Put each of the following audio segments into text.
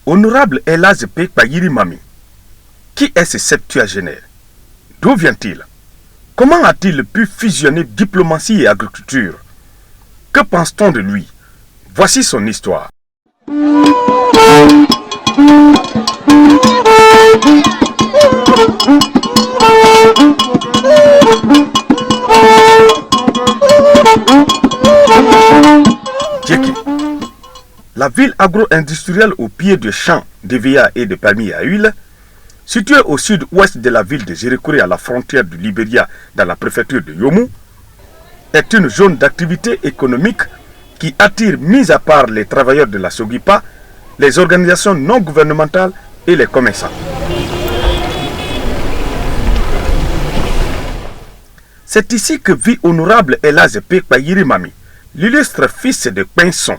Honorable Elhadji Payiri Mami, qui est ce septuagénaire? D'où vient-il? Comment a-t-il pu fusionner diplomatie et agriculture? Que pense-t-on de lui? Voici son histoire. Djeki, la ville agro-industrielle au pied de champs d'Eveya et de palmiers à huile, située au sud-ouest de la ville de Jéré-Kouré à la frontière du Libéria dans la préfecture de Yomu, est une zone d'activité économique qui attire, mis à part les travailleurs de la Sogipa, les organisations non gouvernementales et les commerçants. C'est ici que vit honorable Elhadji Payiri Mami, l'illustre fils de Pinson,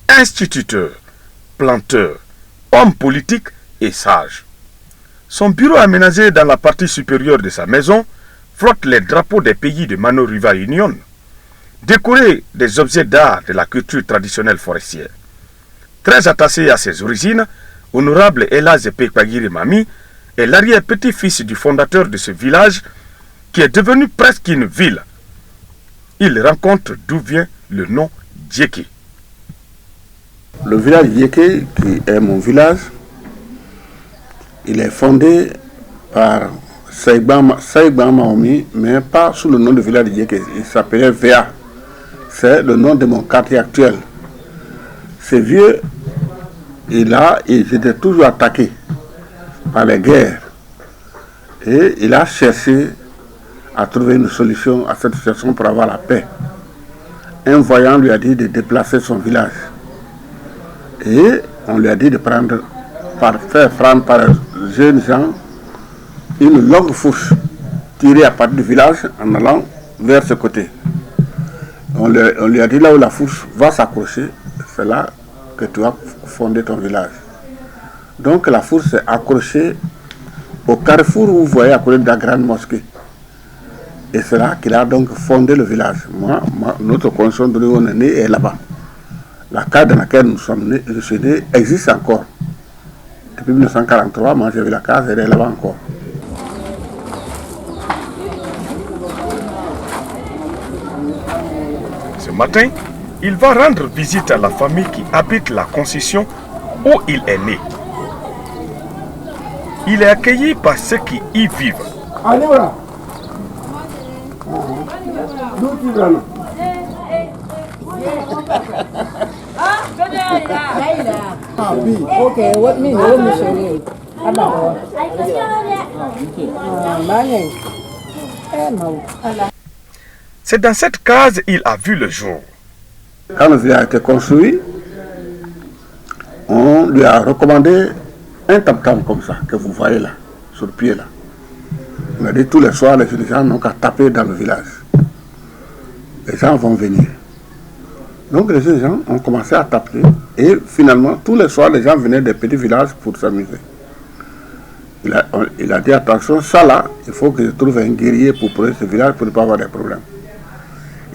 instituteur, planteur, homme politique et sage. Son bureau aménagé dans la partie supérieure de sa maison flotte les drapeaux des pays de Mano River Union, décoré des objets d'art de la culture traditionnelle forestière. Très attaché à ses origines, honorable Elhadji Payiri Mami est l'arrière-petit-fils du fondateur de ce village qui est devenu presque une ville. Il rencontre d'où vient le nom Djeki. Le village Djeki, qui est mon village, il est fondé par Saïban Maomi, mais pas sous le nom de village Djeki. Il s'appelait Véa. C'est le nom de mon quartier actuel. Ces vieux, ils étaient toujours attaqués par les guerres. Et il a cherché à trouver une solution à cette situation pour avoir la paix. Un voyant lui a dit de déplacer son village. Et on lui a dit de faire prendre par les jeunes gens une longue fourche tirée à partir du village en allant vers ce côté. On lui a dit là où la fourche va s'accrocher, c'est là que tu vas fonder ton village. Donc la fourche s'est accrochée au carrefour où vous voyez à côté de la grande mosquée. Et c'est là qu'il a donc fondé le village. Notre condition de où on est né est là-bas. La case dans laquelle je suis né existe encore. Depuis 1943, moi j'ai vu la case, elle est là-bas encore. Ce matin, il va rendre visite à la famille qui habite la concession où il est né. Il est accueilli par ceux qui y vivent. C'est dans cette case qu'il a vu le jour. Quand le village a été construit, on lui a recommandé un tam-tam comme ça, que vous voyez là, sur le pied là. On a dit tous les soirs, les gens n'ont qu'à taper dans le village. Les gens vont venir. Donc les gens ont commencé à taper et finalement, tous les soirs, les gens venaient des petits villages pour s'amuser. Il a dit attention, ça là, il faut que je trouve un guerrier pour protéger ce village pour ne pas avoir des problèmes.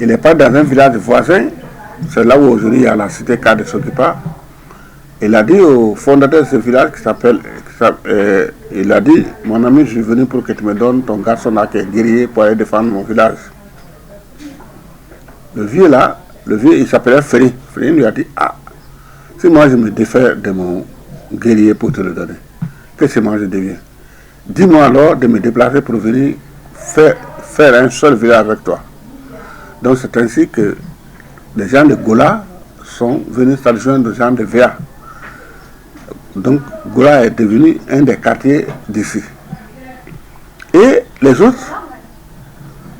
Il n'est pas dans un village voisin, c'est là où aujourd'hui il y a la cité K de Sogipa. Il a dit au fondateur de ce village il a dit, mon ami, je suis venu pour que tu me donnes ton garçon là qui est guerrier pour aller défendre mon village. Le vieux là, il s'appelait Ferry. Ferry lui a dit, ah, si moi je me défais de mon guerrier pour te le donner, qu'est-ce que moi je deviens? Dis-moi alors de me déplacer pour venir faire un seul village avec toi. Donc c'est ainsi que les gens de Gola sont venus s'adjoindre aux gens de Véa. Donc Gola est devenu un des quartiers d'ici. Et les autres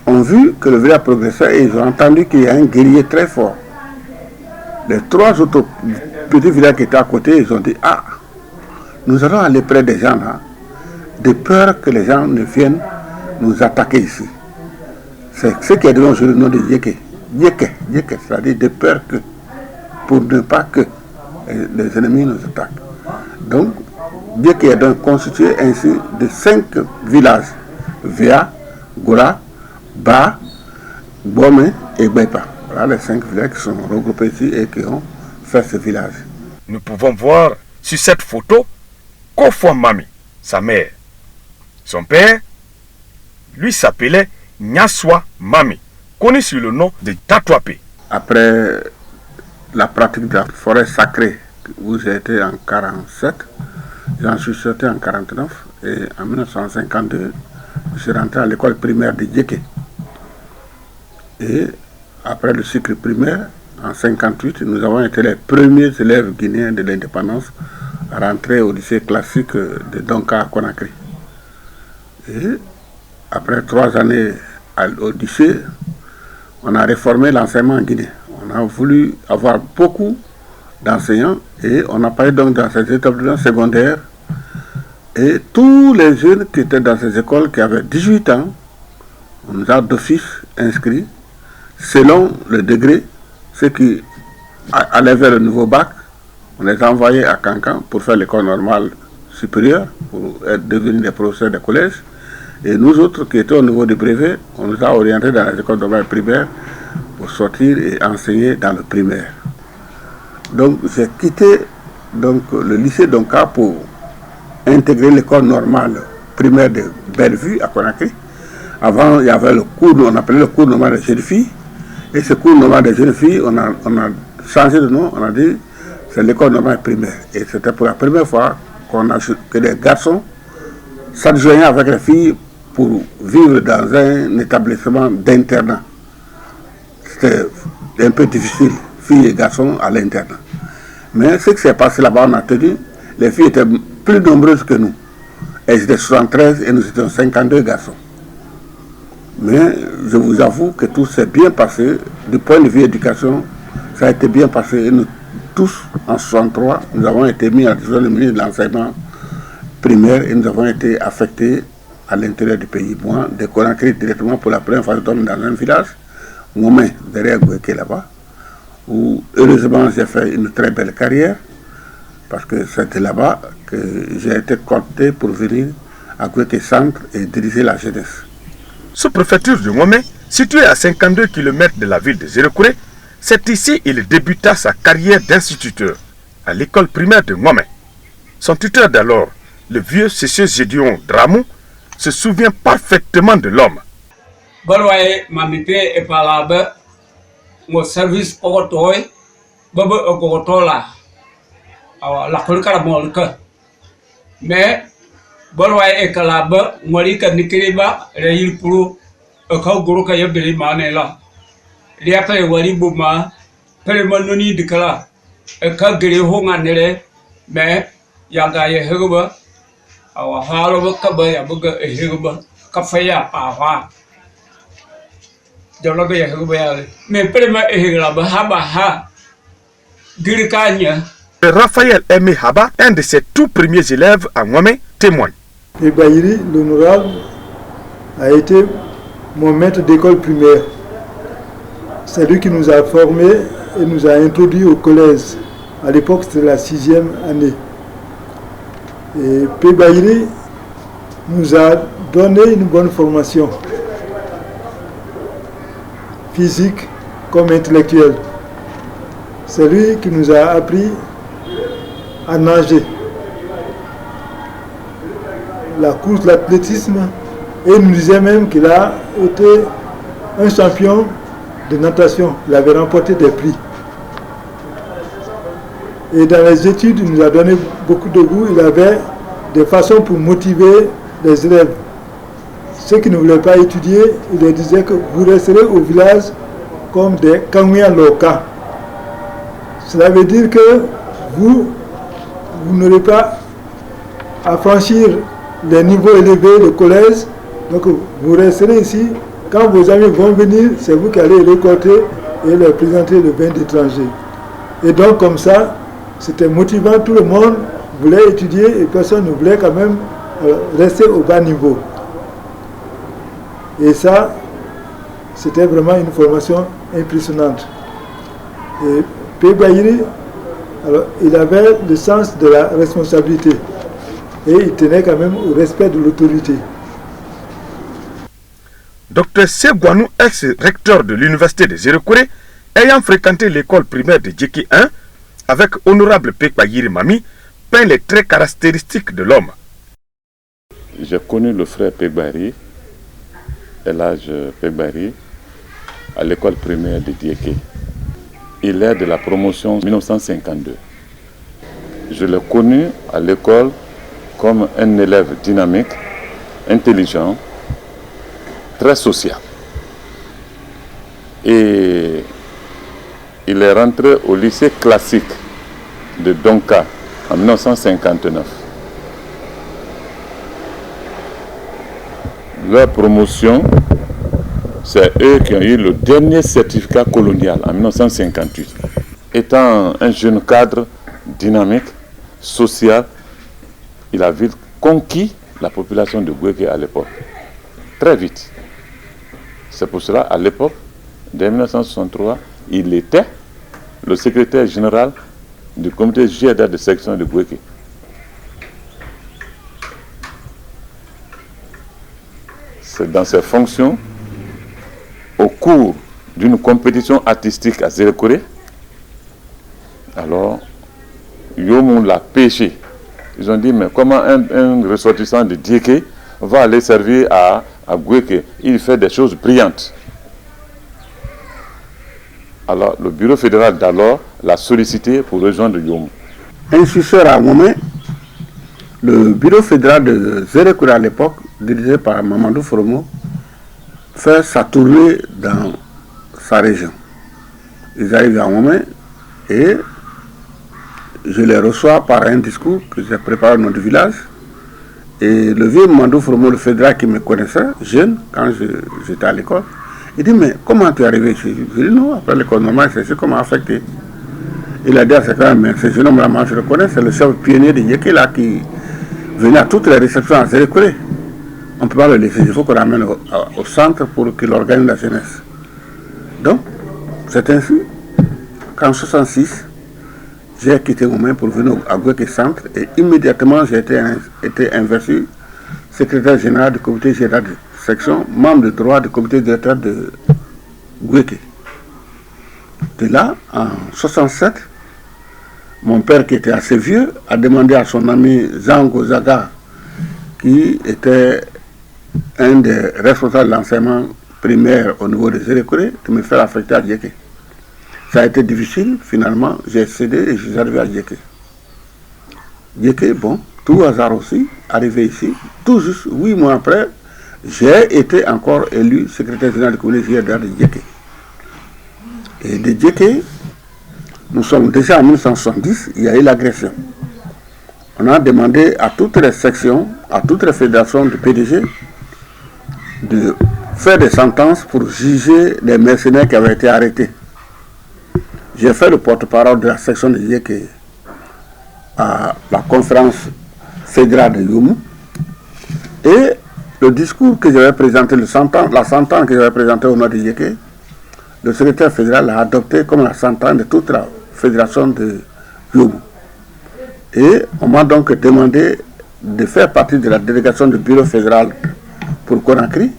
ont vu que le village progressait et ils ont entendu qu'il y a un guerrier très fort. Les trois autres petits villages qui étaient à côté, ils ont dit, ah, nous allons aller près des gens là, de peur que les gens ne viennent nous attaquer ici. C'est ce qui est devenu le nom de Djeki. Djeki, c'est-à-dire de peur que, pour ne pas que les ennemis nous attaquent. Donc, Djeki est donc constitué ainsi de 5 villages. Véa, Gola, Ba, Bome et Baipa. Voilà les 5 villages qui sont regroupés ici et qui ont fait ce village. Nous pouvons voir Sur cette photo, Kofwa Mami, sa mère. Son père, lui, s'appelait Nyaswa Mami, connu sous le nom de Tatouapé. Après la pratique de la forêt sacrée, où j'ai été en 1947, j'en suis sorti en 1949 et en 1952, je suis rentré à l'école primaire de Djeké. Et après le cycle primaire, en 1958, nous avons été les premiers élèves guinéens de l'indépendance à rentrer au lycée classique de Donka à Conakry. Et après 3 années au lycée, on a réformé l'enseignement en Guinée. On a voulu avoir beaucoup d'enseignants et on a parlé donc dans ces établissements secondaires. Et tous les jeunes qui étaient dans ces écoles, qui avaient 18 ans, on nous a d'office inscrits selon le degré. Ceux qui allaient vers le nouveau bac, on les a envoyés à Cancan pour faire l'école normale supérieure, pour devenir des professeurs de collège. Et nous autres qui étions au niveau du brevet, on nous a orientés dans les écoles normales primaires pour sortir et enseigner dans le primaire. Donc j'ai quitté donc, le lycée Donka pour intégrer l'école normale primaire de Bellevue à Conakry. Avant, il y avait le cours, on appelait le cours normal des jeunes filles. Et ce cours normal des jeunes filles, on a changé de nom, on a dit c'est l'école normale primaire. Et c'était pour la première fois que les garçons s'adjoignaient avec les filles pour vivre dans un établissement d'internat. C'était un peu difficile, filles et garçons à l'internat. Mais ce qui s'est passé là-bas, on a tenu, les filles étaient plus nombreuses que nous. Elles étaient 73 et nous étions 52 garçons. Mais je vous avoue que tout s'est bien passé. Du point de vue éducation, ça a été bien passé. Et nous tous, en 1963, nous avons été mis à le ministre de l'enseignement primaire et nous avons été affectés à l'intérieur du pays. Moi, de Conakry directement pour la première fois, je tombe dans un village, Ngomé, derrière Gouéké là-bas, où heureusement j'ai fait une très belle carrière, parce que c'était là-bas que j'ai été coopté pour venir à Gouéké Centre et diriger la jeunesse. Sous-préfecture de Ngomé, située à 52 km de la ville de Zérekouré, c'est ici qu'il débuta sa carrière d'instituteur à l'école primaire de Ngomé. Son tuteur d'alors, le vieux Cécieux Gédion Dramou, se souvient parfaitement de l'homme. Balwaye mamite et palabe mon service ogotoy baba ogotola la kolkara molka mais balwaye e kalaba ngolika nikiriba reyil puru akaw goroka yebeli manela liapa e wali buma pere manoni dikala e ka gere honga nere mais yaga ye hegba awa halo ka ba ya buga e hegba ka faya pa Raphaël Aimé Haba, un de ses tout premiers élèves à Ngomé, témoigne. Bayiri, l'honorable, a été mon maître d'école primaire. C'est lui qui nous a formés et nous a introduits au collège. À l'époque, c'était la 6e année. Et Bayiri nous a donné une bonne formation, physique comme intellectuelle. C'est lui qui nous a appris à nager, la course, l'athlétisme, et il nous disait même qu'il a été un champion de natation. Il avait remporté des prix. Et dans les études, il nous a donné beaucoup de goût. Il avait des façons pour motiver les élèves. Ceux qui ne voulaient pas étudier, il leur disait que vous resterez au village comme des Kangouya Loka. Cela veut dire que vous n'aurez pas à franchir les niveaux élevés de collège. Donc vous resterez ici. Quand vos amis vont venir, c'est vous qui allez les récolter et leur présenter le vin d'étranger. Et donc comme ça, c'était motivant. Tout le monde voulait étudier et personne ne voulait quand même rester au bas niveau. Et ça, c'était vraiment une formation impressionnante. Et P. Bayiri, alors, il avait le sens de la responsabilité et il tenait quand même au respect de l'autorité. Dr Segouanou, ex-recteur de l'université de Zérekouré, ayant fréquenté l'école primaire de Djeki 1 avec honorable P. Bayiri Mami, peint les traits caractéristiques de l'homme. J'ai connu le frère Pegbari, Elhadj Pegbari, à l'école primaire de Dieké. Il est de la promotion 1952. Je l'ai connu à l'école comme un élève dynamique, intelligent, très social. Et il est rentré au lycée classique de Donka en 1959. Leur promotion, c'est eux qui ont eu le dernier certificat colonial en 1958. Étant un jeune cadre dynamique, social, il a vite conquis la population de Gouéké à l'époque. Très vite. C'est pour cela, à l'époque, dès 1963, il était le secrétaire général du comité JEDA de section de Gouéké. C'est dans ses fonctions, au cours d'une compétition artistique à Zérékoré, alors Yomou l'a pêché. Ils ont dit, mais comment un ressortissant de Dieké va aller servir à Gouéké? Il fait des choses brillantes. Alors le bureau fédéral d'alors l'a sollicité pour rejoindre Yomou. Un successeur à Momé, le bureau fédéral de Zérékoré à l'époque, dirigé par Mamadou Foromo, fait sa tournée dans sa région. Ils arrivent à Momé et je les reçois par un discours que j'ai préparé dans notre village. Et le vieux Mamadou Foromo, le fédéral qui me connaissait, jeune, quand j'étais à l'école, il dit, mais comment tu es arrivé ici? Je dis, non, après l'école normale, c'est ce qu'on m'a affecté. Il a dit à ses frères, mais ce jeune homme-là, moi je le connais, c'est le chef pionnier de Yéké là qui venait à toutes les réceptions à Zérékoré. On ne peut pas le laisser, il faut qu'on l'amène au centre pour qu'il organise la jeunesse. Donc, c'est ainsi qu'en 1966, j'ai quitté Momé pour venir à Gouéké Centre et immédiatement j'ai été investi secrétaire général du comité général de section, membre de droit du comité directeur de Gouéké. De là, en 1967, mon père qui était assez vieux a demandé à son ami Jean Gozaga, qui était un des responsables de l'enseignement primaire au niveau de Zérékoré, de me faire affecter à Dieké. Ça a été difficile, finalement, j'ai cédé et je suis arrivé à Dieké. Dieké, bon, tout hasard aussi, arrivé ici, tout juste 8 mois après, j'ai été encore élu secrétaire général du comité de Dieké. Et de Dieké, nous sommes déjà en 1970, il y a eu l'agression. On a demandé à toutes les sections, à toutes les fédérations du PDG de faire des sentences pour juger les mercenaires qui avaient été arrêtés. J'ai fait le porte-parole de la section de Dieké à la conférence fédérale de Yomou. Et le discours que j'avais présenté, la sentence que j'avais présentée au nom de Dieké, le secrétaire fédéral l'a adopté comme la sentence de toute la fédération de Yomou. Et on m'a donc demandé de faire partie de la délégation du bureau fédéral pour Conakry,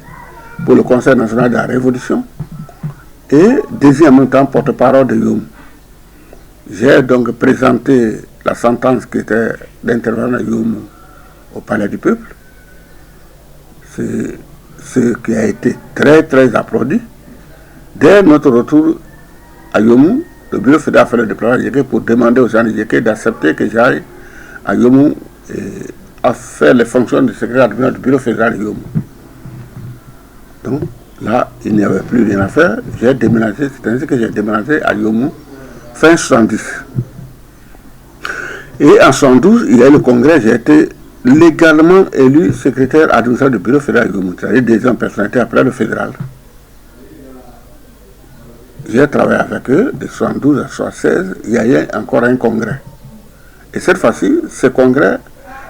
pour le Conseil national de la Révolution, et désigné en même temps porte-parole de Yomou. J'ai donc présenté la sentence qui était d'intervention de Yomou au Palais du Peuple. C'est ce qui a été très très applaudi. Dès notre retour à Yomou, le bureau fédéral a fait le déploiement à Dieké pour demander aux gens de Dieké d'accepter que j'aille à Yomou et à faire les fonctions de secrétaire du bureau fédéral de Yomou. Donc là, il n'y avait plus rien à faire. J'ai déménagé, c'est ainsi que j'ai déménagé à Yomou fin 70. Et en 72, il y a eu le congrès, j'ai été légalement élu secrétaire administrateur du bureau fédéral de Yomou, c'est-à-dire des gens personnalités après le fédéral. J'ai travaillé avec eux de 72 à 76, il y a eu encore un congrès. Et cette fois-ci, ce congrès,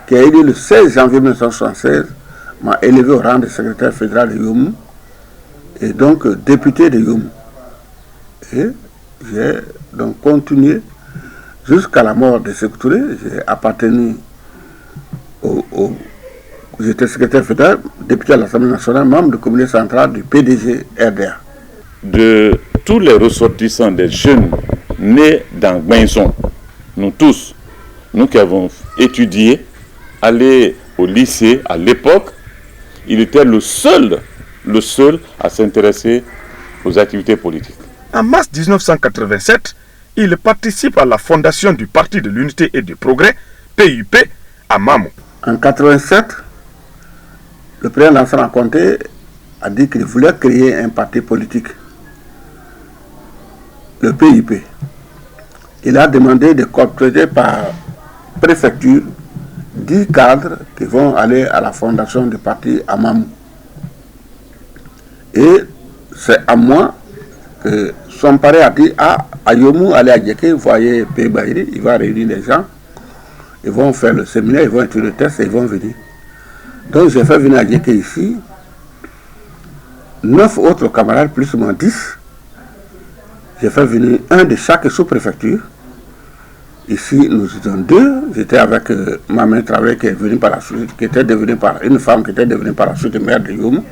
qui a eu lieu le 16 janvier 1976, m'a élevé au rang de secrétaire fédéral de Yomou et donc député de Yomou. Et j'ai donc continué jusqu'à la mort de Sékou Touré. J'ai appartenu j'étais secrétaire fédéral, député à l'Assemblée nationale, membre du comité central du PDG RDA. De tous les ressortissants des jeunes nés dans Gbenson, nous tous, nous qui avons étudier, aller au lycée à l'époque. Il était le seul à s'intéresser aux activités politiques. En mars 1987, il participe à la fondation du Parti de l'Unité et du Progrès, PUP, à Mamou. En 1987, le président Lansana Conté a dit qu'il voulait créer un parti politique, le PUP. Il a demandé de compléter par préfecture 10 cadres qui vont aller à la fondation du parti à Mamou. Et c'est à moi que son pari a dit, à Yomou, allez à Djeké, voyez P. Bahiri, il va réunir les gens, ils vont faire le séminaire, ils vont étudier le test et ils vont venir. Donc j'ai fait venir à Djeké ici 9 autres camarades, plus ou moins 10. J'ai fait venir un de chaque sous-préfecture. Ici, nous étions 2. J'étais avec ma main Traoré qui est venue par la suite, qui était devenue par une femme qui était devenue par la suite maire de Yomou.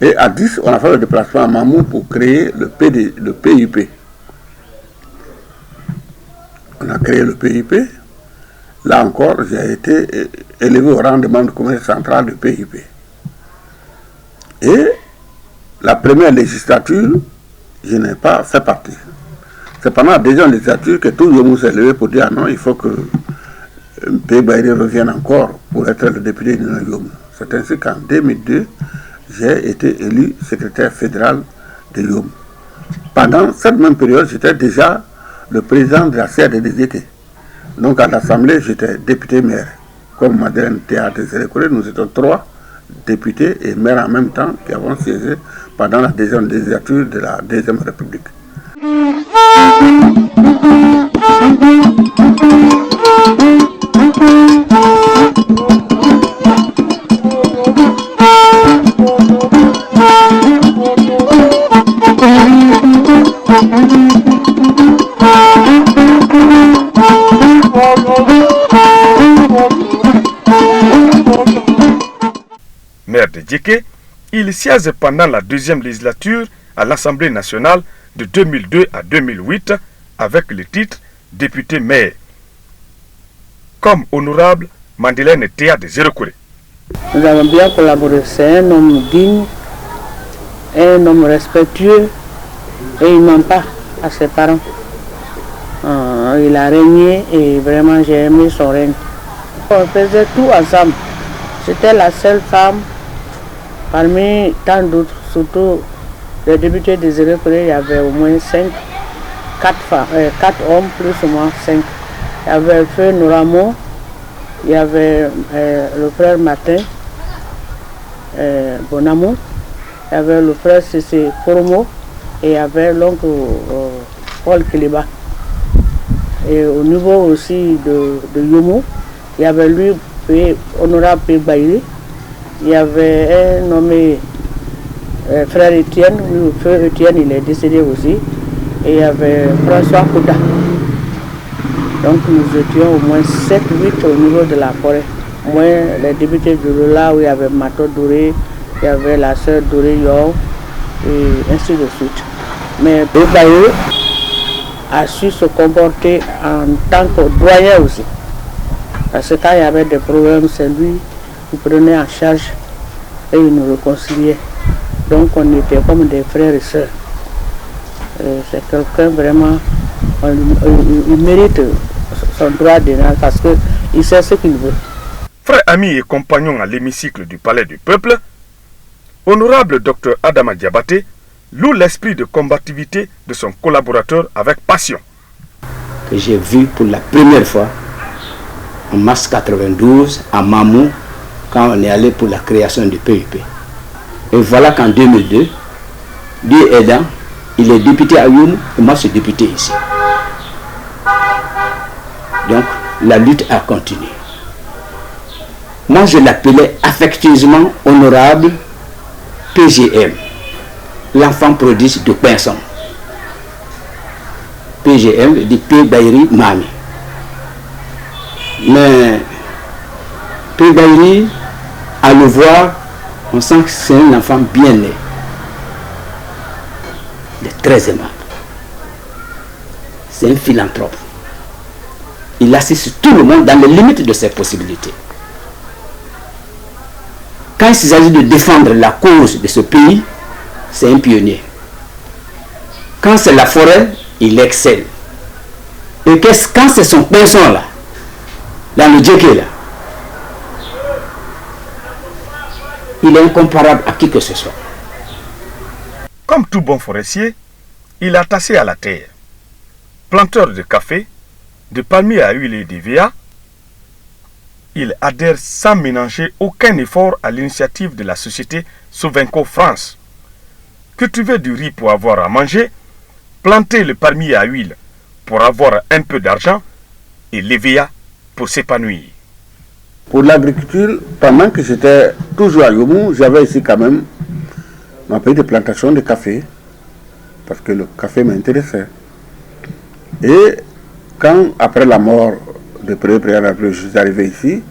Et à 10, on a fait le déplacement à Mamou pour créer le PUP. On a créé le PUP. Là encore, j'ai été élevé au rang de membre du comité central du PUP. Et la première législature, je n'ai pas fait partie. C'est pendant la deuxième législature que tout le monde s'est levé pour dire non, il faut que P. Bahiri revienne encore pour être le député de Yomou. C'est ainsi qu'en 2002, j'ai été élu secrétaire fédéral de Yomou. Pendant cette même période, j'étais déjà le président de la CRDDZT. Donc à l'Assemblée, j'étais député maire. Comme Madeleine Théâtre Zélécouré, nous étions 3 députés et maires en même temps qui avons siégé pendant la deuxième législature de la Deuxième République. Maire de Djeké, il siège pendant la deuxième législature à l'Assemblée nationale de 2002 à 2008 avec le titre député maire. Comme honorable Madeleine Théâtre Zélécouré. Nous avons bien collaboré. C'est un homme digne, un homme respectueux et il ne ment pas à ses parents. Il a régné et vraiment j'ai aimé son règne. On faisait tout ensemble. J'étais la seule femme parmi tant d'autres, surtout les députés de Zélécouré, il y avait au moins 4 hommes, plus ou moins 5. Il y avait le frère Nouramo, il y avait le frère Martin Bonamou, il y avait le frère Cissé Foromo et il y avait l'oncle Paul Kiliba. Et au niveau aussi de Yomou, il y avait lui, honorable P. Bahiri, il y avait un nommé frère Étienne, le frère Étienne il est décédé aussi, et il y avait François Kouda. Donc nous étions au moins 7-8 au niveau de la forêt. Moi, les députés de Lola, où il y avait Mato Doré, il y avait la sœur Doré Yor, et ainsi de suite. Mais P. Bahiri a su se comporter en tant que doyen aussi. Parce que quand il y avait des problèmes, c'est lui qui prenait en charge et il nous réconciliait. Donc on était comme des frères et sœurs. C'est quelqu'un vraiment, il mérite son droit d'élan parce qu'il sait ce qu'il veut. Frère, ami et compagnon à l'hémicycle du Palais du Peuple, honorable Dr Adama Diabaté loue l'esprit de combativité de son collaborateur avec passion. Que j'ai vu pour la première fois en mars 92 à Mamou quand on est allé pour la création du PUP. Et voilà qu'en 2002, Dieu aidant, il est député à Yomou et moi je suis député ici. Donc la lutte a continué. Moi je l'appelais affectueusement honorable PGM, l'enfant prodige de Pinson. PGM dit P. Bahiri Mami. Mais P. Bahiri, à le voir, on sent que c'est un enfant bien né. Il est très aimable. C'est un philanthrope. il assiste tout le monde dans les limites de ses possibilités. Quand il s'agit de défendre la cause de ce pays, c'est un pionnier. Quand c'est la forêt, il excelle. Et quand c'est son pinson là, dans le djeké là, il est incomparable à qui que ce soit. Comme tout bon forestier, il est attaché à la terre. Planteur de café, de palmiers à huile et d'EVA, il adhère sans ménager aucun effort à l'initiative de la société Sovenco France. Cultiver du riz pour avoir à manger, planter le palmier à huile pour avoir un peu d'argent et l'EVA pour s'épanouir. Pour l'agriculture, pendant que j'étais toujours à Yomou, j'avais ici quand même ma petite plantation de café, parce que le café m'intéressait. Et quand, après la mort de Président, je suis arrivé ici,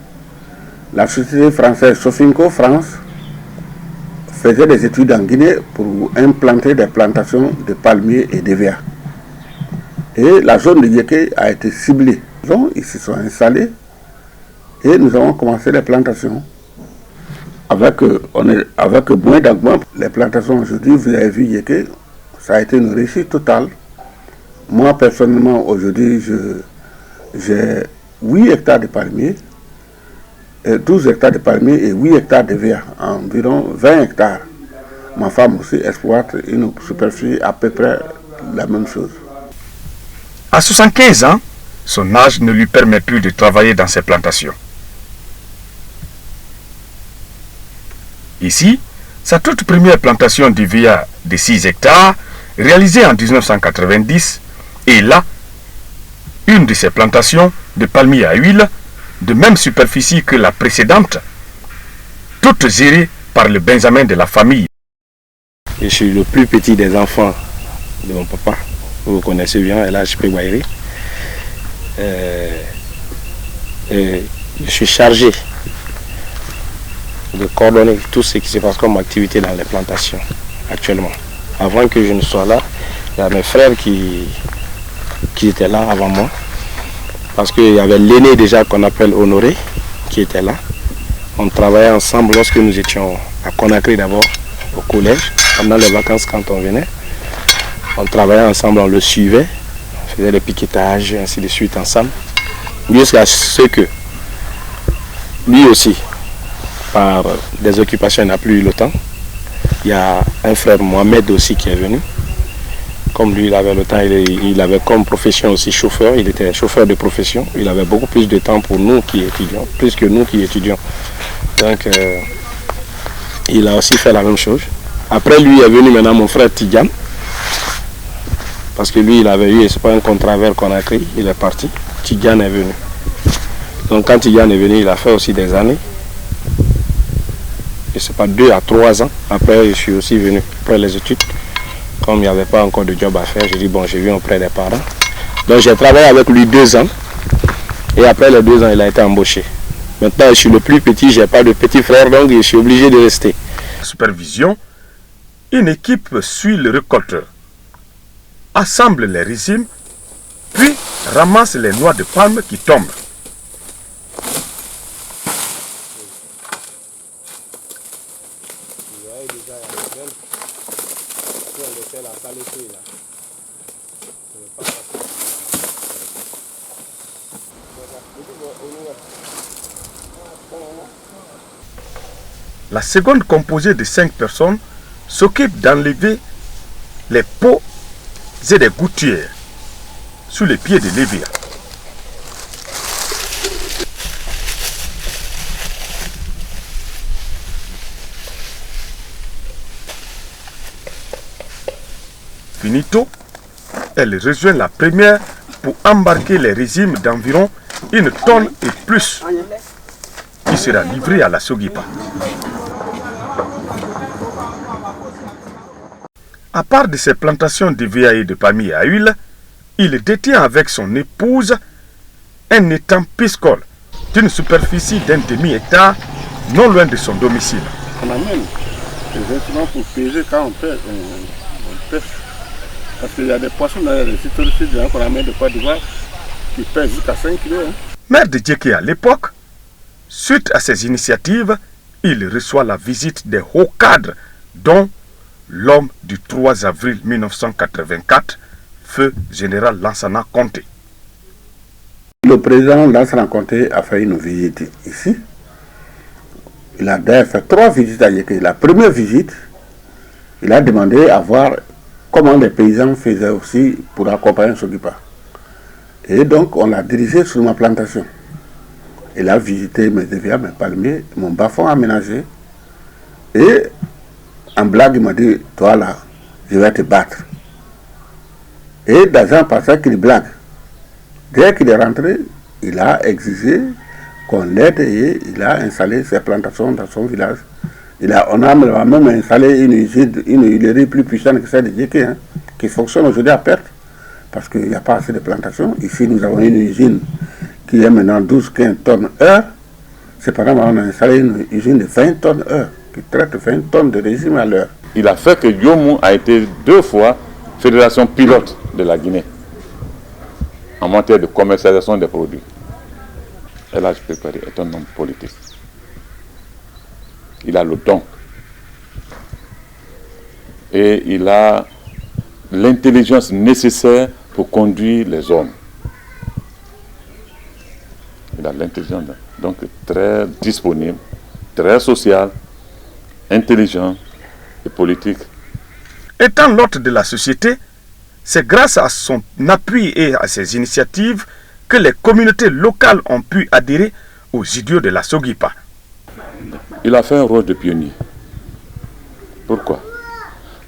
la société française Sofinco France faisait des études en Guinée pour implanter des plantations de palmiers et d'EVA. Et la zone de Yéké a été ciblée. Donc, ils se sont installés et nous avons commencé les plantations. Avec moins d'engouement, les plantations aujourd'hui, vous avez vu Yéké, ça a été une réussite totale. Moi, personnellement, aujourd'hui, j'ai 8 hectares de palmiers, 12 hectares de palmiers et 8 hectares de verre, environ 20 hectares. Ma femme aussi exploite une superficie à peu près la même chose. À 75 ans, son âge ne lui permet plus de travailler dans ses plantations. Ici, sa toute première plantation d'EVA de 6 hectares, réalisée en 1990, est là une de ses plantations de palmiers à huile, de même superficie que la précédente, toutes gérées par le Benjamin de la famille. Je suis le plus petit des enfants de mon papa, vous connaissez bien, Elhadji Péguaïri. Je suis chargé de coordonner tout ce qui se passe comme activité dans les plantations actuellement. Avant que je ne sois là, il y a mes frères qui étaient là avant moi. Parce qu'il y avait l'aîné déjà qu'on appelle Honoré qui était là. On travaillait ensemble lorsque nous étions à Conakry d'abord, au collège, pendant les vacances quand on venait. On travaillait ensemble, on le suivait, on faisait des piquetages, ainsi de suite ensemble. Jusqu'à ce que lui aussi, par des occupations, il n'a plus eu le temps. Il y a un frère Mohamed aussi qui est venu. Comme lui, il avait le temps, il avait comme profession aussi chauffeur, il était chauffeur de profession. Il avait beaucoup plus de temps pour nous qui étudions, plus que nous qui étudions. Donc, il a aussi fait la même chose. Après, lui est venu maintenant mon frère Tidjane. Parce que lui, il avait eu, c'est pas un contrat vers Conakry, il est parti. Tidjane est venu. Donc, quand Tidjane est venu, il a fait aussi des années. Je ne sais pas, 2 à 3 ans. Après, je suis aussi venu après les études. Comme il n'y avait pas encore de job à faire, j'ai dit bon, je viens auprès des parents. Donc j'ai travaillé avec lui 2 ans. Et après les 2 ans, il a été embauché. Maintenant, je suis le plus petit, je n'ai pas de petit frère, donc je suis obligé de rester. Supervision, une équipe suit le récolteur, assemble les résimes, puis ramasse les noix de palme qui tombent. La seconde, composée de 5 personnes, s'occupe d'enlever les pots et des gouttières sous les pieds de l'EVA. Finito, elle rejoint la première pour embarquer les résimes d'environ 1 tonne et plus, qui sera livré à la Sogipa. À part de ses plantations de VA et de palmiers à huile, il détient avec son épouse un étang piscicole d'une superficie d'1 demi-hectare, non loin de son domicile. On amène des instruments pour peser quand on pêche. Parce qu'il y a des poissons dans les sites qu'on amène de Côte d'Ivoire. qui pèse jusqu'à 5 kilos. Hein. Maire de Djeké à l'époque, suite à ces initiatives, il reçoit la visite des hauts cadres, dont l'homme du 3 avril 1984, feu général Lansana Conté. Le président Lansana Conté a fait une visite ici. Il a d'ailleurs fait 3 visites à Djeké. La première visite, il a demandé à voir comment les paysans faisaient aussi pour accompagner Sogipa. Et donc, on l'a dirigé sur ma plantation. Il a visité mes éviers, mes palmiers, mon bas-fond aménagé. Et en blague, il m'a dit, toi là, je vais te battre. Et d'agent pensait qu'il blague. Dès qu'il est rentré, il a exigé qu'on l'aide et il a installé ses plantations dans son village. On a même installé une usine, une huilerie plus puissante que celle de Djeké, hein, qui fonctionne aujourd'hui à perte, parce qu'il n'y a pas assez de plantations. Ici, nous avons une usine qui est maintenant 12-15 tonnes heure. Cependant, on a installé une usine de 20 tonnes heure, qui traite 20 tonnes de régime à l'heure. Il a fait que Yomou a été 2 fois fédération pilote de la Guinée en matière de commercialisation des produits. El Pépari est un homme politique. Il a le don. Et il a l'intelligence nécessaire pour conduire les hommes. Il a l'intelligence, donc très disponible, très social, intelligent et politique. Étant l'hôte de la société, c'est grâce à son appui et à ses initiatives que les communautés locales ont pu adhérer aux idéaux de la Sogipa. Il a fait un rôle de pionnier. Pourquoi?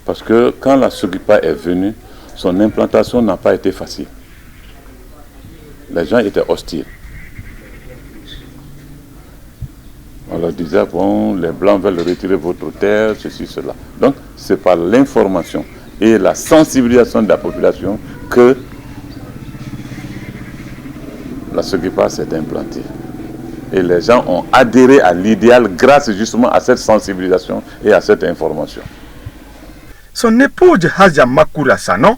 Parce que quand la Sogipa est venue, son implantation n'a pas été facile. Les gens étaient hostiles. On leur disait, bon, les Blancs veulent retirer votre terre, ceci, cela. Donc, c'est par l'information et la sensibilisation de la population que la Sogipa s'est implantée. Et les gens ont adhéré à l'idéal grâce justement à cette sensibilisation et à cette information. Son épouse Hadja Makoura Sanon,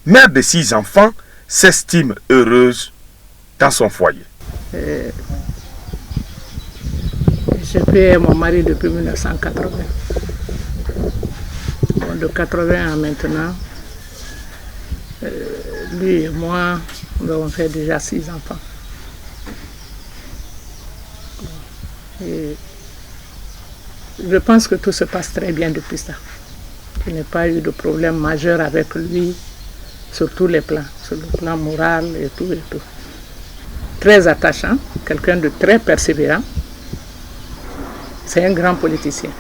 mère de 6 enfants, s'estime heureuse dans son foyer. J'ai payé mon mari depuis 1980. Bon, de 80 à maintenant, lui et moi, nous avons fait déjà 6 enfants. Et je pense que tout se passe très bien depuis ça. Il n'y a pas eu de problème majeur avec lui sur tous les plans, sur le plan moral et tout et tout. Très attachant, quelqu'un de très persévérant. C'est un grand politicien.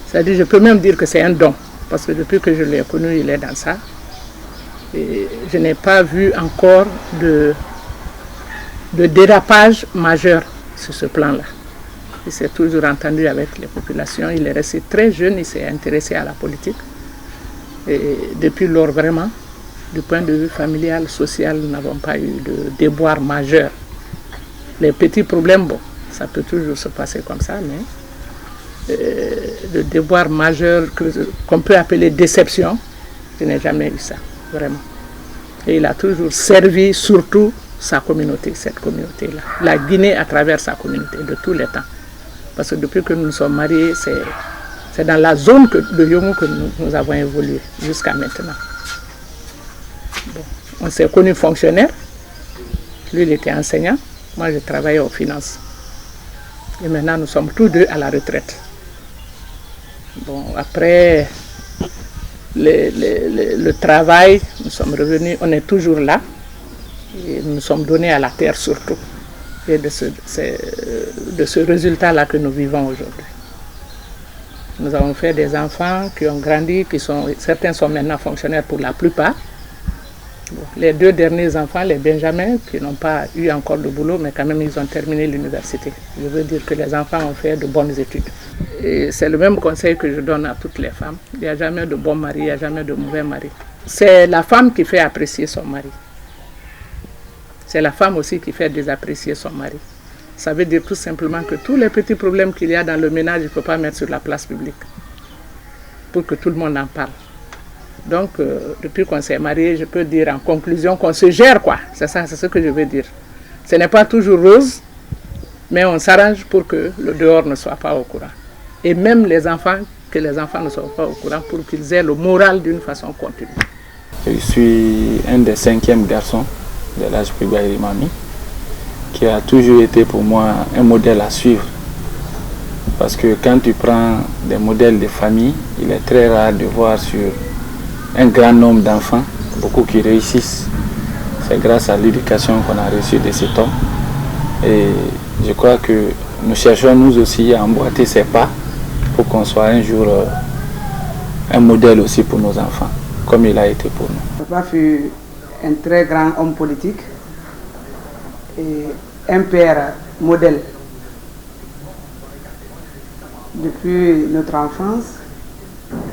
C'est-à-dire, je peux même dire que c'est un don, parce que depuis que je l'ai connu, il est dans ça. Et je n'ai pas vu encore de dérapage majeur sur ce plan-là. Il s'est toujours entendu avec les populations, il est resté très jeune, il s'est intéressé à la politique. Et depuis lors, vraiment, du point de vue familial, social, nous n'avons pas eu de déboire majeur. Les petits problèmes, bon, ça peut toujours se passer comme ça, mais le déboire majeur qu'on peut appeler déception, je n'ai jamais eu ça, vraiment. Et il a toujours servi surtout sa communauté, cette communauté-là, la Guinée à travers sa communauté de tous les temps. Parce que depuis que nous nous sommes mariés, c'est dans la zone de Yomou que nous avons évolué jusqu'à maintenant. Bon, on s'est connus fonctionnaires, lui il était enseignant, moi je travaillais aux finances. Et maintenant nous sommes tous deux à la retraite. Bon, après le travail, nous sommes revenus, on est toujours là. Et nous sommes donnés à la terre surtout. Et de ce résultat-là que nous vivons aujourd'hui. Nous avons fait des enfants qui ont grandi, certains sont maintenant fonctionnaires pour la plupart. Bon, les 2 derniers enfants, les Benjamins, qui n'ont pas eu encore de boulot, mais quand même ils ont terminé l'université. Je veux dire que les enfants ont fait de bonnes études. Et c'est le même conseil que je donne à toutes les femmes. Il n'y a jamais de bon mari, il n'y a jamais de mauvais mari. C'est la femme qui fait apprécier son mari. C'est la femme aussi qui fait désapprécier son mari. Ça veut dire tout simplement que tous les petits problèmes qu'il y a dans le ménage, il ne faut pas mettre sur la place publique pour que tout le monde en parle. Donc, depuis qu'on s'est mariés, je peux dire en conclusion qu'on se gère, quoi. C'est ça, c'est ce que je veux dire. Ce n'est pas toujours rose, mais on s'arrange pour que le dehors ne soit pas au courant. Et même les enfants, que les enfants ne soient pas au courant pour qu'ils aient le moral d'une façon continue. Je suis un des 5e garçons de l'âge Pigbaïri Mami, qui a toujours été pour moi un modèle à suivre. Parce que quand tu prends des modèles de famille, il est très rare de voir sur un grand nombre d'enfants, beaucoup qui réussissent. C'est grâce à l'éducation qu'on a reçue de cet homme. Et je crois que nous cherchons nous aussi à emboîter ses pas pour qu'on soit un jour un modèle aussi pour nos enfants, comme il a été pour nous. Papa fut un très grand homme politique et un père modèle. Depuis notre enfance,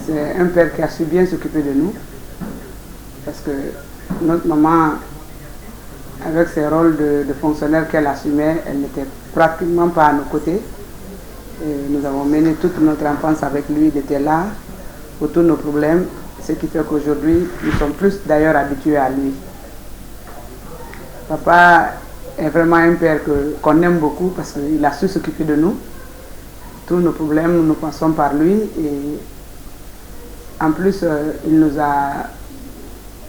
c'est un père qui a su bien s'occuper de nous, parce que notre maman, avec ses rôles de fonctionnaire qu'elle assumait, elle n'était pratiquement pas à nos côtés. Et nous avons mené toute notre enfance avec lui, il était là pour tous nos problèmes, ce qui fait qu'aujourd'hui, nous sommes plus d'ailleurs habitués à lui. Papa est vraiment un père qu'on aime beaucoup parce qu'il a su s'occuper de nous. Tous nos problèmes, nous passons par lui et en plus, il nous a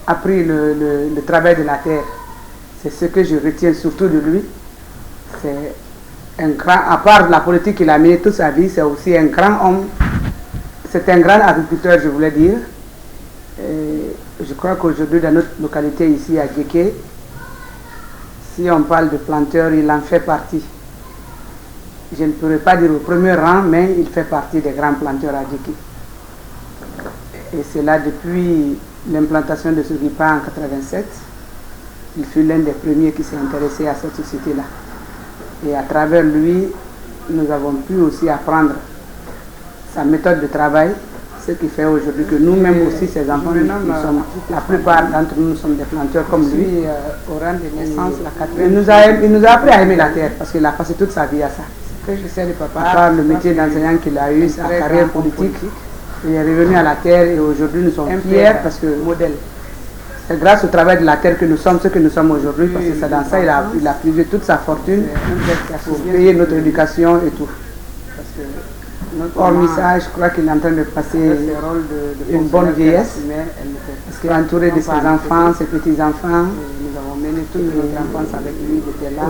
appris le travail de la terre. C'est ce que je retiens surtout de lui. C'est un grand, à part la politique qu'il a menée toute sa vie, c'est aussi un grand homme. C'est un grand agriculteur, je voulais dire. Et je crois qu'aujourd'hui, dans notre localité ici à Djeké, si on parle de planteur, il en fait partie. Je ne pourrais pas dire au premier rang, mais il fait partie des grands planteurs à Djeké. Et c'est là depuis l'implantation de ce RIPA en 1987. Il fut l'un des premiers qui s'est intéressé à cette société-là. Et à travers lui, nous avons pu aussi apprendre sa méthode de travail, ce qui fait aujourd'hui que nous-mêmes aussi, ces enfants, la plupart d'entre nous sommes des planteurs comme lui. Au rang de naissance, la quatrième. Il nous a appris à aimer la terre parce qu'il a passé toute sa vie à ça. Ce que je sais de papa, à part le métier d'enseignant qu'il a eu, sa carrière politique, il est revenu à la terre et aujourd'hui nous sommes fiers parce que modèle. C'est grâce au travail de la terre que nous sommes ce que nous sommes aujourd'hui, parce que c'est dans ça il a puisé toute sa fortune pour payer notre éducation et tout. Hormis ça, je crois qu'il est en train de passer une bonne vieillesse, parce qu'il est entouré de ses enfants, ses petits-enfants. Nous avons mené toute notre enfance avec lui.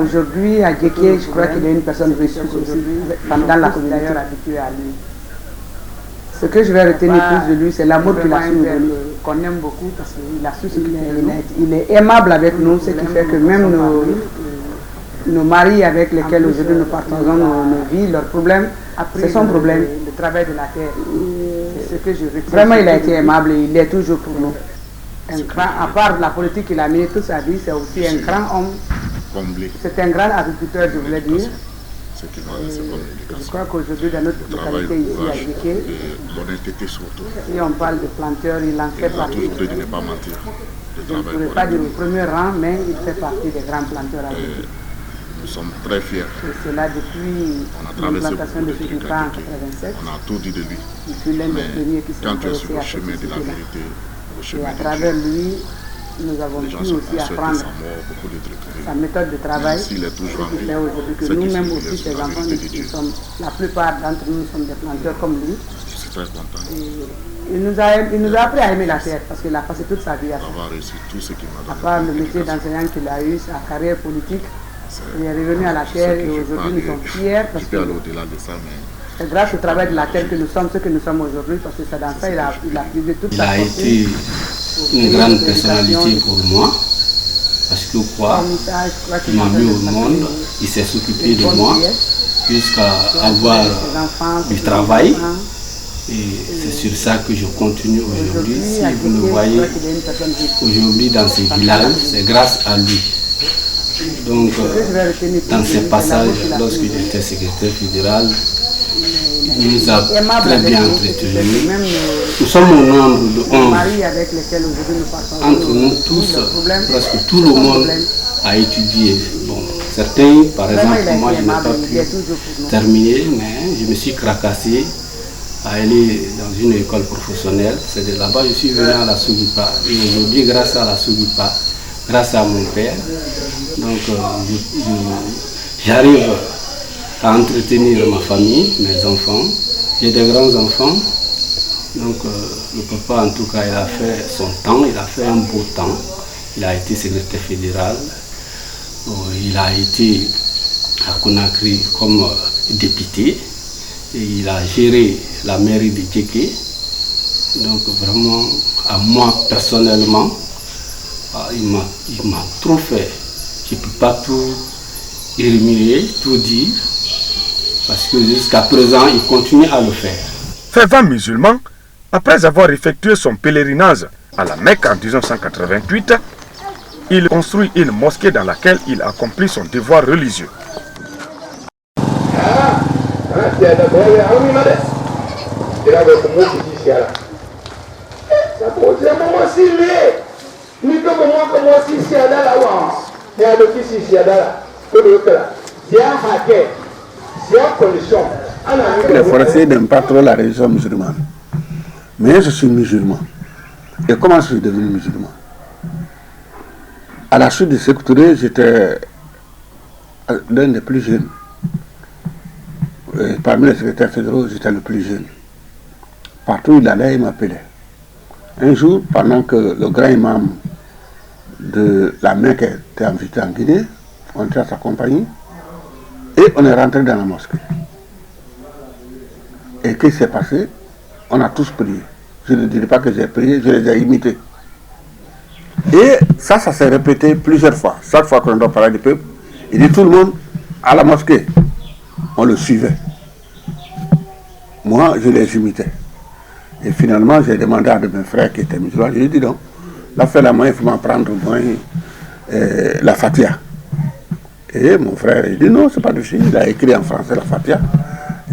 Aujourd'hui, à Djeké, je crois qu'il est une personne reçue aussi pendant la communauté. D'ailleurs habituée à lui. Ce que je vais retenir plus de lui, c'est l'amour qu'il a su nous donner, qu'on aime beaucoup parce qu'il a su ce qu'il est. Il est aimable avec nous, ce qui fait que même nos maris avec lesquels aujourd'hui nous partageons nos vies, leurs problèmes, c'est son problème, le travail de la terre. C'est ce que je retiens. Vraiment, il a été aimable et il est toujours pour nous. À part la politique qu'il a menée toute sa vie, c'est aussi un grand homme. C'est un grand agriculteur, je voulais dire. Je crois qu'aujourd'hui, dans notre localité ici à Djeké, si on parle de planteur, il en fait partie. Je ne pourrais pas dire au premier rang, mais il fait partie des grands planteurs à Djeké. Nous sommes très fiers. Et c'est là depuis l'implantation de ce RIPA en 1987. On a tout dit de lui. Il fut l'un des premiers qui s'est intéressé à cette société-là. Et à travers lui, nous avons pu aussi apprendre sa méthode de travail, ce qui fait aujourd'hui que nous-mêmes aussi, ces enfants, la plupart d'entre nous sommes des planteurs comme lui. Je suis très content. Il nous a appris à aimer la terre parce qu'il a passé toute sa vie à ça. À part le métier d'enseignant qu'il a eu, sa carrière politique, il est revenu à la terre et aujourd'hui nous sommes fiers parce que c'est grâce au travail de la terre que nous sommes ce que nous sommes aujourd'hui parce que c'est dans ça il a puisé toute sa fortune. Il a été une grande personnalité pour moi parce que quoi, il m'a mis au monde, il s'est occupé de moi jusqu'à avoir du travail. Et c'est sur ça que je continue aujourd'hui. Si vous le voyez aujourd'hui dans ces villages, c'est grâce à lui. Donc, dans ces passages, lorsque j'étais secrétaire fédéral, il nous a très bien entretenus. Nous sommes au nombre de 11. Entre nous tous, presque tout le monde a étudié. Bon, certains, par exemple, moi je n'ai pas pu terminer, mais je me suis cracassé à aller dans une école professionnelle. C'est de là-bas que je suis venu à la Sougoupa. Et aujourd'hui, grâce à la Sougoupa, grâce à mon père, donc j'arrive à entretenir ma famille, mes enfants. J'ai des grands-enfants. Donc le papa, en tout cas, il a fait son temps, il a fait un beau temps. Il a été secrétaire fédéral. Il a été à Conakry comme député. Et il a géré la mairie de Djeké. Donc vraiment, à moi personnellement, il m'a trop fait. Je ne peux pas tout éliminer, tout dire, parce que jusqu'à présent, il continue à le faire. Fervent musulman, après avoir effectué son pèlerinage à la Mecque en 1988, il construit une mosquée dans laquelle il accomplit son devoir religieux. Les forestiers n'aiment pas trop la religion musulmane. Mais je suis musulman. Et comment je suis devenu musulman? À la suite de Sékou Touré, j'étais l'un des plus jeunes. Et parmi les secrétaires fédéraux, j'étais le plus jeune. Partout où il allait, il m'appelait. Un jour, pendant que le grand imam de la Mecque était invité en Guinée, on était à sa compagnie, et on est rentré dans la mosquée. Et qu'est-ce qui s'est passé? On a tous prié. Je ne dirais pas que j'ai prié, je les ai imités. Et ça s'est répété plusieurs fois. Chaque fois qu'on doit parler du peuple, il dit tout le monde à la mosquée. On le suivait. Moi, je les imitais. Et finalement, j'ai demandé à de mes frères qui étaient musulmans, je lui ai dit non, là, fait la main, il faut m'apprendre la Fatiha. Et mon frère, il dit non, c'est pas difficile. Il a écrit en français la Fatiha.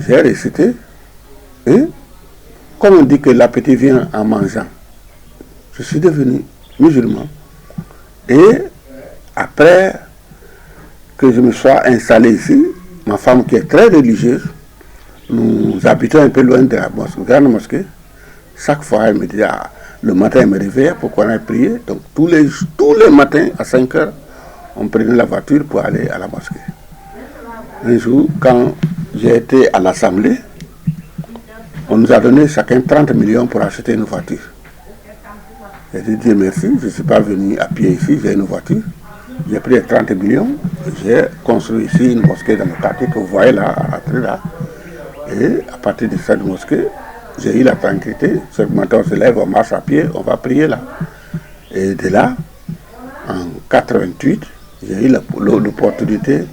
J'ai récité. Et comme on dit que l'appétit vient en mangeant, je suis devenu musulman. Et après que je me sois installé ici, ma femme qui est très religieuse, nous habitons un peu loin de la mosquée, grande mosquée. Chaque fois, elle me dit, le matin, elle me réveille pour qu'on aille prier. Donc tous les matins, à 5 heures, on prenait la voiture pour aller à la mosquée. Un jour, quand j'ai été à l'Assemblée, on nous a donné chacun 30 millions pour acheter une voiture. J'ai dit Dieu merci, je ne suis pas venu à pied ici, j'ai une voiture. J'ai pris les 30 millions, j'ai construit ici une mosquée dans le quartier que vous voyez là, là. Et à partir de cette mosquée, j'ai eu la tranquillité. Ce matin, on se lève, on marche à pied, on va prier là. Et de là, en 88, j'ai eu l'opportunité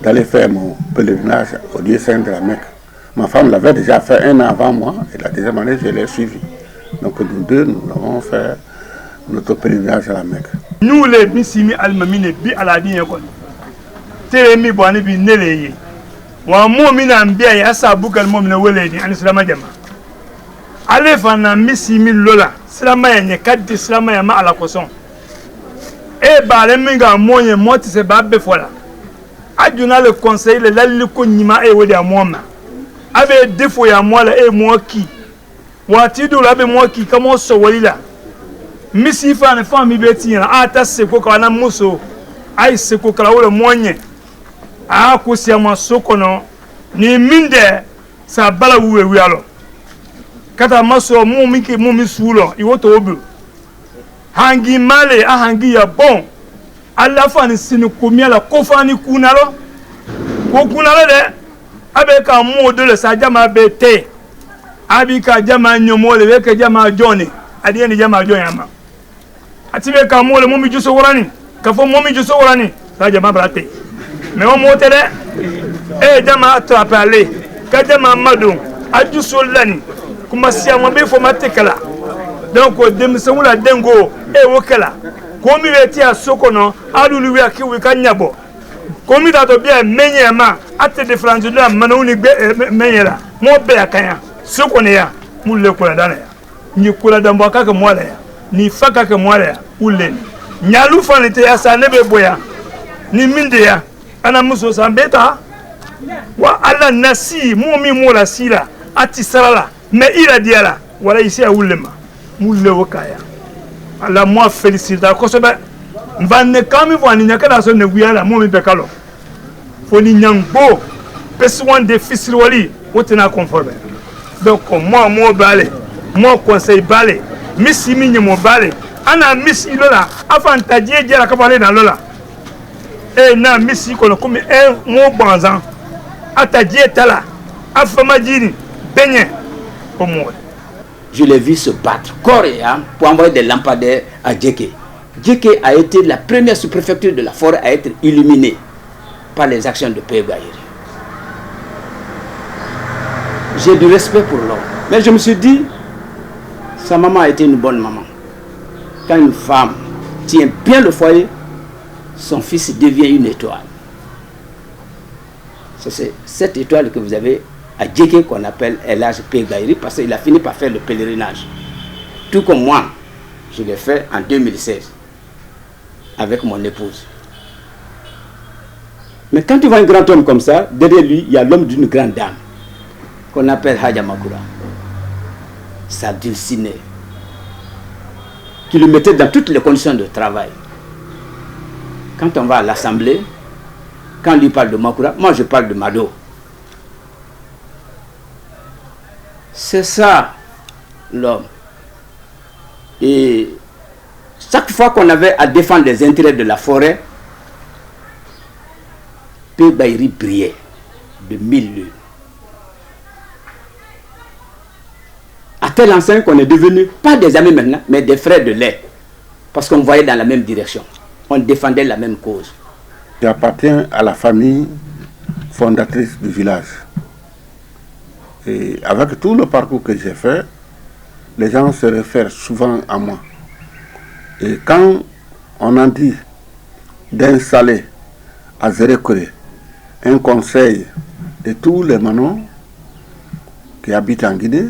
d'aller faire mon pèlerinage au Dieu Saint de la Mecque. Ma femme l'avait déjà fait 1 an avant moi, et la deuxième année, je l'ai suivi. Donc nous deux, nous avons fait notre pèlerinage à la Mecque. Nous, les Bissimi Almamine, Bi Aladi, Télémi Boani Bi Neleye, ou un mot minambia, Yassa Boukal Momina Weledi, and Slamadjama. Allez, Fana Missimi Lola, Slamaya, Kadi Slamayama à la Cosson. Eh, Baleminga, Moyen, Moti, c'est Babbe Fola. Adjuna le conseil, le Laliko Nima et Wodi à Moma. Avec défaut à moi, et moi qui. Watido labe moi qui commence à Walila. Missy fan famille Bettina, Ata Seko Kana Musso, Aïe Seko Kalaola Moyen. Ah, Kosiama Sokono, ni Minde, sa balaoué Wialo. Kata Maso, mon Miki, mon Missoulo, il va au bout. Hangi Male, a Hangi ya bon. À la fin, c'est nous combien la Kofani Kunalo. Kokunalo de. Avec un mot de le Sajama Bete. Abika Jama Nyomo, le Veke Jama Johnny. Adiani Jama Joyama. Atibeka Mo, le Momi Jusorani. Kafo Momi Jusorani. Sajama Brate. Mais on monterait. Eh, Jama Atrapale. Kajama Madou. Adjusolani. Kumasia Mobile for Matekala. Donc, Demisou la Dengo. Eh, Wokala. Komi Vetia Sokono. Adu Luaki Wikanyabo. Komi dato bien menyema ate de franjula manoni menyela mo be akanya sokone ya mulle kula dana ya ni kula dambo kaka mwala ya ni faka ke mwala ya ulle nyalu fanite ya sa nebe boya ni minde ya ana muso sambeta wa ala nasi mumi mola sila ati salala Mais il a dit là, voilà ici à Oulema, Moulewokaya. Alors moi félicite, Kosoba, Van Kami Vanina, la zone de Guyana, mon Bekalo. Foni Nyangbo, Pessoan de Fiswali, où tu n'as conformé. Donc moi, mon balai, mon conseil balai, Missy Mini mon balai, Anna Miss Ilola, afin de dire la cavalée dans l'Ola. Et na Missy qu'on a comme un mot banzan, à ta diète là, à Famadini, Beignet, au monde. Je l'ai vu se battre corps et âme pour envoyer des lampadaires à Djeke. Djeke a été la première sous-préfecture de la forêt à être illuminée par les actions de P. Gahiri. J'ai du respect pour l'homme. Mais je me suis dit, sa maman a été une bonne maman. Quand une femme tient bien le foyer, son fils devient une étoile. C'est cette étoile que vous avez à Djeke qu'on appelle El Hadj P. Gahiri parce qu'il a fini par faire le pèlerinage. Tout comme moi, je l'ai fait en 2016 avec mon épouse. Mais quand tu vois un grand homme comme ça, derrière lui, il y a l'homme d'une grande dame qu'on appelle Hadja Makoura. Ça dulcinait, qui le mettait dans toutes les conditions de travail. Quand on va à l'assemblée, quand on lui parle de Makoura, moi je parle de Mado. C'est ça l'homme. Et chaque fois qu'on avait à défendre les intérêts de la forêt, P. Gahiri brillait de 1000 lunes. À tel enseigne qu'on est devenus pas des amis maintenant, mais des frères de lait. Parce qu'on voyait dans la même direction. On défendait la même cause. J'appartiens à la famille fondatrice du village. Et avec tout le parcours que j'ai fait, les gens se réfèrent souvent à moi. Et quand on a dit d'installer à Zérekore un conseil de tous les manons qui habitent en Guinée,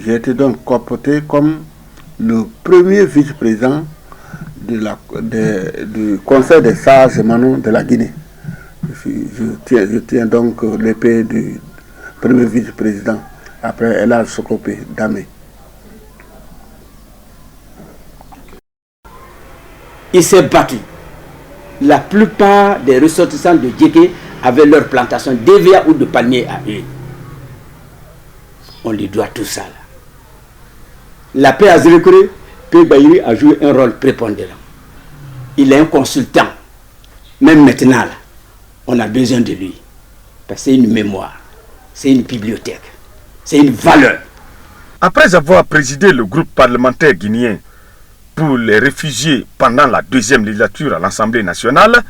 j'ai été donc coopté comme le premier vice-président du conseil des sages manons de la Guinée. Je tiens donc l'épée du premier vice-président après El Hadj Sokopé Damé. Il s'est battu. La plupart des ressortissants de Djeke avaient leur plantation d'EVA ou de palmiers à eux. On lui doit tout ça. Là. La paix à Zérekore, P. Gahiri a joué un rôle prépondérant. Il est un consultant. Même maintenant, là, on a besoin de lui. Parce que c'est une mémoire, c'est une bibliothèque, c'est une valeur. Après avoir présidé le groupe parlementaire guinéen pour les réfugiés pendant la deuxième législature à l'Assemblée nationale,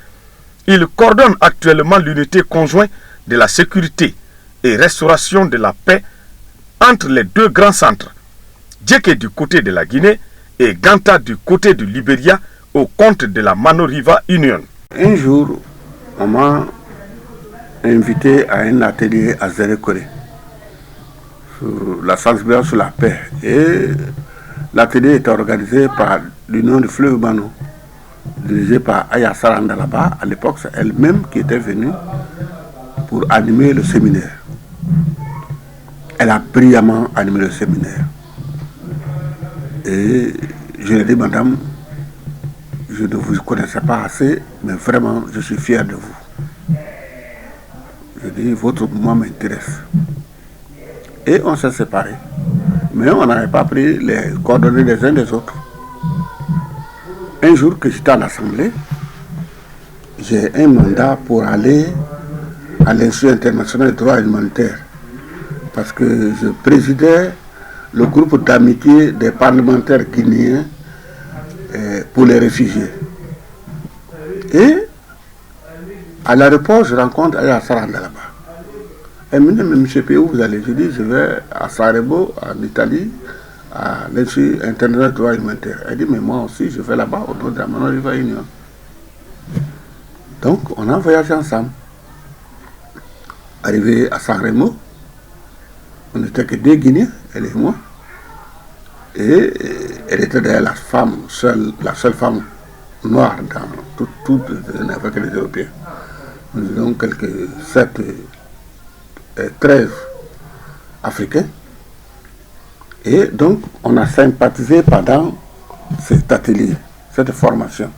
il coordonne actuellement l'unité conjointe de la sécurité et restauration de la paix entre les deux grands centres, Djeke du côté de la Guinée et Ganta du côté du Libéria au compte de la Mano River Union. Un jour, on m'a invité à un atelier à Zérekore sur la sensibilisation sur la paix. Et l'atelier était organisé par l'Union du fleuve Mano, dirigée par Aya Sarandalaba. À l'époque, c'est elle-même qui était venue pour animer le séminaire. Elle a brillamment animé le séminaire. Et je lui ai dit, madame, je ne vous connaissais pas assez, mais vraiment, je suis fier de vous. Je dis, votre mouvement m'intéresse. Et on s'est séparés. Mais on n'avait pas pris les coordonnées des uns des autres. Un jour que j'étais à l'Assemblée, j'ai un mandat pour aller à l'Institut international des droits humanitaires. Parce que je présidais le groupe d'amitié des parlementaires guinéens pour les réfugiés. Et à l'aéroport, je rencontre Aya Sarandalaba. Elle me dit, mais monsieur P, où vous allez? Je dis, je vais à Sarajevo, en Italie, à l'Institut international des droits humanitaires. Elle dit, mais moi aussi, je vais là-bas, au nom de la Mano River Union. Donc, on a voyagé ensemble. Arrivé à Sarajevo, on n'était que deux Guinéens, elle et moi. Et elle était d'ailleurs la seule femme noire dans toute l'Afrique des Européens. Nous étions quelques 13 Africains. Et donc, on a sympathisé pendant cet atelier, cette formation.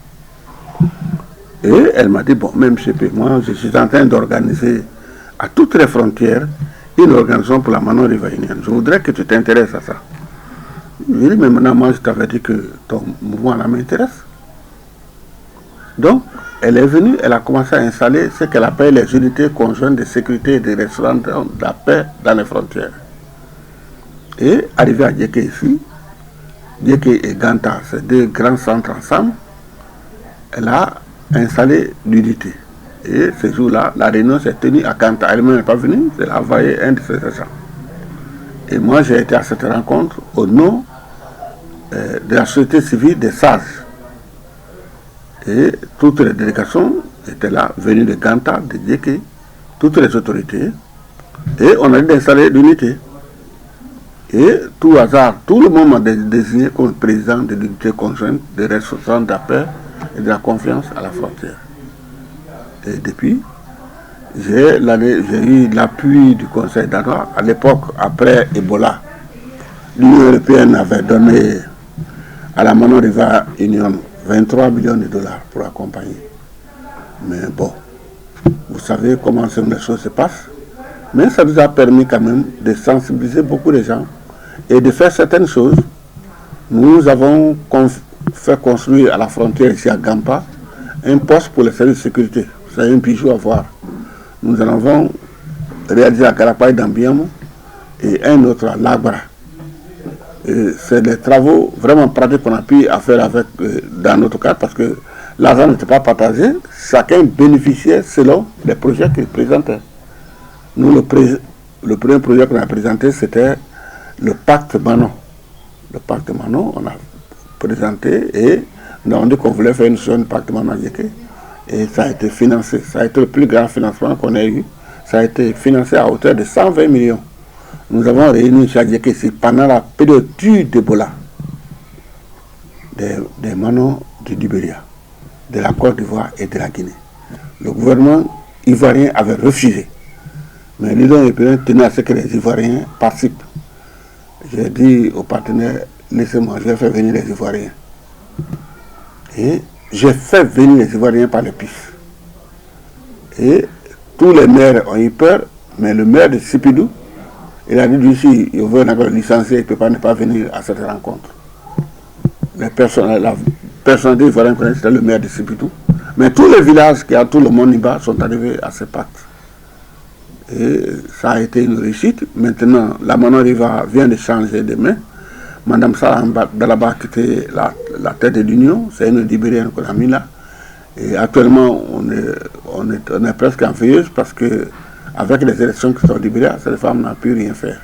Et elle m'a dit, bon, même CP, moi, je suis en train d'organiser à toutes les frontières une organisation pour la Manon rivaïnienne. Je voudrais que tu t'intéresses à ça. Je lui ai dit, mais maintenant, moi, je t'avais dit que ton mouvement là m'intéresse. Donc, elle est venue, elle a commencé à installer ce qu'elle appelle les unités conjointes de sécurité et de restaurants de la paix dans les frontières. Et arrivé à Dieké ici, Dieké et Ganta, ces deux grands centres ensemble, elle a installé l'unité. Et ce jour-là, la réunion s'est tenue à Ganta. Elle-même n'est pas venue, elle a envoyé un de ses agents. Et moi, j'ai été à cette rencontre au nom de la société civile des sages. Et toutes les délégations étaient là, venues de Ganta, de Dieké, toutes les autorités. Et on a dit d'installer l'unité. Et tout hasard, tout le monde m'a désigné comme président de l'unité conjointe des restaurants de la paix et de la confiance à la frontière. Et depuis, j'ai eu l'appui du Conseil d'Anois. À l'époque, après Ebola, l'Union européenne avait donné à la Manon River Union 23 millions de dollars pour accompagner. Mais bon, vous savez comment les choses se passent. Mais ça nous a permis quand même de sensibiliser beaucoup de gens et de faire certaines choses. Nous avons fait construire à la frontière ici à Gampa un poste pour les services de sécurité. C'est un bijou à voir. Nous en avons réalisé à Karapaï dans Biamo et un autre à Lagbara. C'est des travaux vraiment pratiques qu'on a pu faire avec, dans notre cadre parce que l'argent n'était pas partagé. Chacun bénéficiait selon les projets qu'il présentait. Nous, le premier projet qu'on a présenté, c'était le pacte Manon. Le pacte Manon, on a présenté et nous avons dit qu'on voulait faire une zone pacte Manon à Dieké. Et ça a été financé. Ça a été le plus grand financement qu'on ait eu. Ça a été financé à hauteur de 120 millions. Nous avons réuni chez Dieké ici pendant la période d'Ebola des Manons du Libéria, de la Côte d'Ivoire et de la Guinée. Le gouvernement ivoirien avait refusé. Mais l'Union européenne tenait à ce que les Ivoiriens participent. J'ai dit aux partenaires, laissez-moi, je vais faire venir les Ivoiriens. Et j'ai fait venir les Ivoiriens par les pistes. Et tous les maires ont eu peur, mais le maire de Sipidou, il a dit d'ici, il veut encore licencier, il ne peut pas venir à cette rencontre. La personnalité ivoirienne connaît, c'était le maire de Sipidou. Mais tous les villages qui ont tout le monde Niba sont arrivés à ce pacte. Et ça a été une réussite. Maintenant, la Manon River vient de changer de main. Madame Salam Dalaba, qui était la tête de l'Union, c'est une Libérienne qu'on a mis là. Et actuellement, on est presque en veilleuse parce que avec les élections qui sont libérées, cette femme n'a pu rien faire.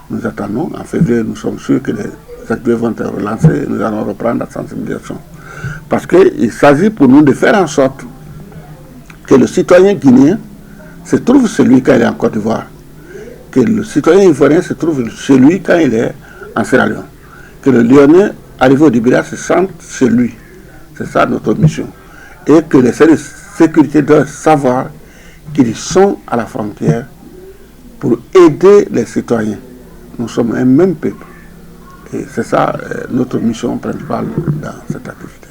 Nous attendons. En février, nous sommes sûrs que les activités vont être relancées et nous allons reprendre la sensibilisation. Parce qu'il s'agit pour nous de faire en sorte que le citoyen guinéen se trouve chez lui quand il est en Côte d'Ivoire, que le citoyen ivoirien se trouve chez lui quand il est en Sierra Leone, que le Lyonnais arrivé au Libéria se sente chez lui. C'est ça notre mission. Et que les services de sécurité doivent savoir qu'ils sont à la frontière pour aider les citoyens. Nous sommes un même peuple. Et c'est ça notre mission principale dans cette activité.